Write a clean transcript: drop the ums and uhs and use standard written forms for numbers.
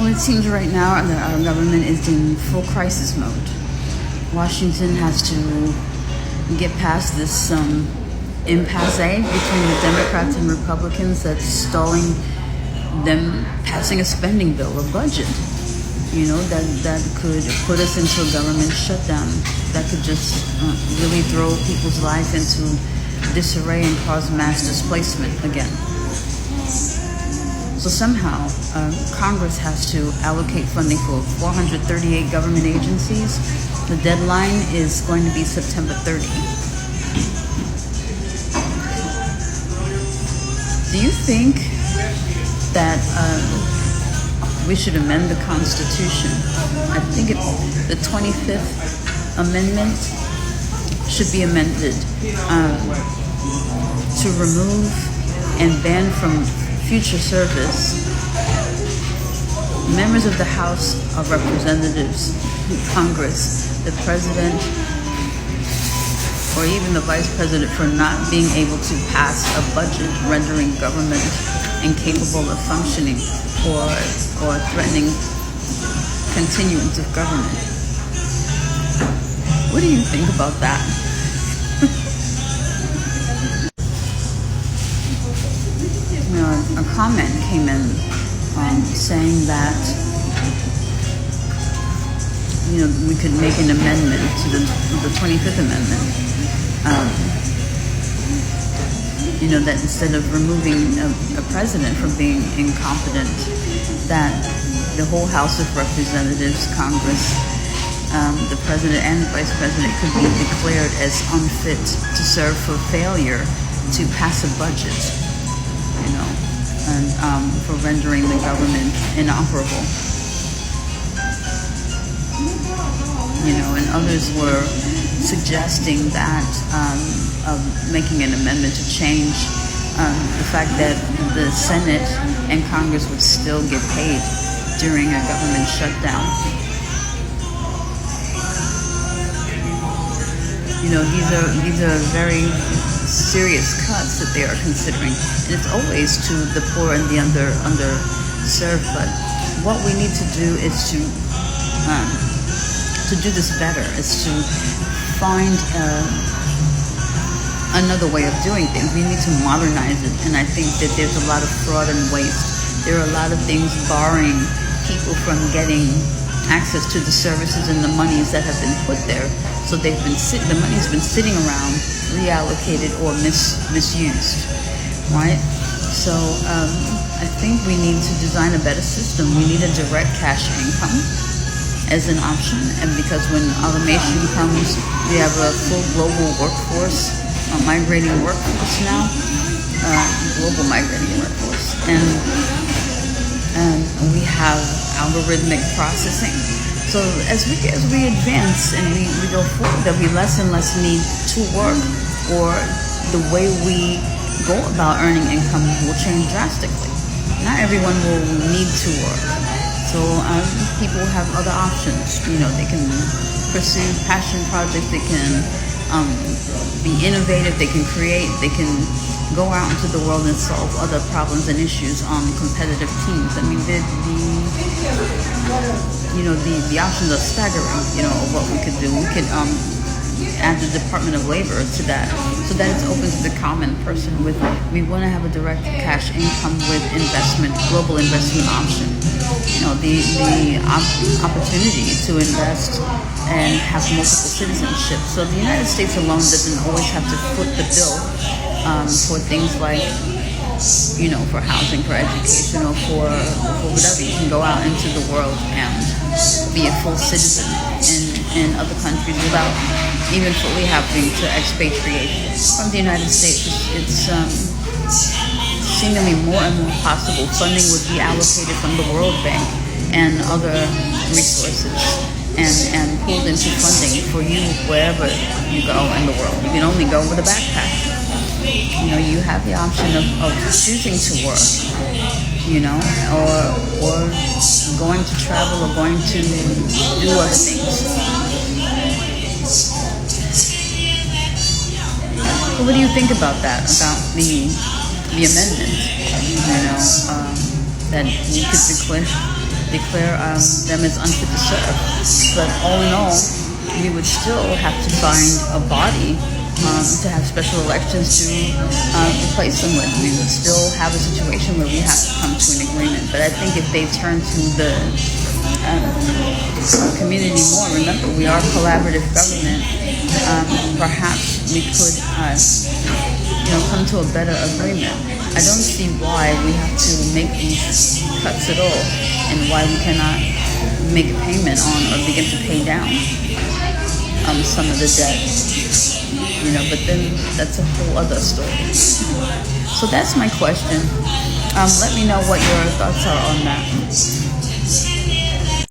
It seems right now that our government is in full crisis mode. Washington has to get past this impasse between the Democrats and Republicans that's stalling them passing a spending bill, a budget, that could put us into a government shutdown, that could just really throw people's lives into disarray and cause mass displacement again. So somehow, Congress has to allocate funding for 438 government agencies. The deadline is going to be September 30. Do you think that we should amend the Constitution? I think the 25th Amendment should be amended to remove and ban from future service members of the House of Representatives, Congress, the President, or even the Vice President for not being able to pass a budget rendering government incapable of functioning or threatening continuance of government. What do you think about that? A comment came in saying that we could make an amendment to the 25th Amendment. That instead of removing a president from being incompetent, that the whole House of Representatives, Congress, the president and the vice president could be declared as unfit to serve for failure to pass a budget. And for rendering the government inoperable. And others were suggesting that making an amendment to change the fact that the Senate and Congress would still get paid during a government shutdown. These are very serious cuts that they are considering, and it's always to the poor and the underserved. But what we need to do is to do this better, is to find another way of doing things. We need to modernize it, and I think that there's a lot of fraud and waste. There are a lot of things barring people from getting access to the services and the monies that have been put there. So the money's been sitting around, reallocated or misused, right? So I think we need to design a better system. We need a direct cash income as an option, and because when automation comes, we have a full global workforce, a migrating workforce now, global migrating workforce, and we have algorithmic processing. So as we advance and we go forward, there'll be less and less need to work, or the way we go about earning income will change drastically. Not everyone will need to work. So people have other options. They can pursue passion projects, they can be innovative, they can create, they can go out into the world and solve other problems and issues on competitive teams. I mean, the options are staggering, of what we could do. We could add the Department of Labor to that, so that it's open to the common person. We want to have a direct cash income with global investment option. The opportunity to invest and have multiple citizenship. So the United States alone doesn't always have to foot the bill for things like, for housing, for education, or for whatever. You can go out into the world and be a full citizen in other countries without even fully having to expatriate from the United States. It's seemingly more and more possible. Funding would be allocated from the World Bank and other resources and pulled into funding for you wherever you go in the world. You can only go with a backpack. You have the option of choosing to work, or going to travel or going to do other things. Well, what do you think about that? About the amendment? That we could declare declare them as unfit to serve. But all in all, we would still have to find a body to have special elections to replace them with. We would still have a situation where we have to come to an agreement. But I think if they turn to the community more, remember we are collaborative government, perhaps we could come to a better agreement. I don't see why we have to make these cuts at all, and why we cannot make a payment on or begin to pay down some of the debt. But then that's a whole other story. So that's my question. Let me know what your thoughts are on that.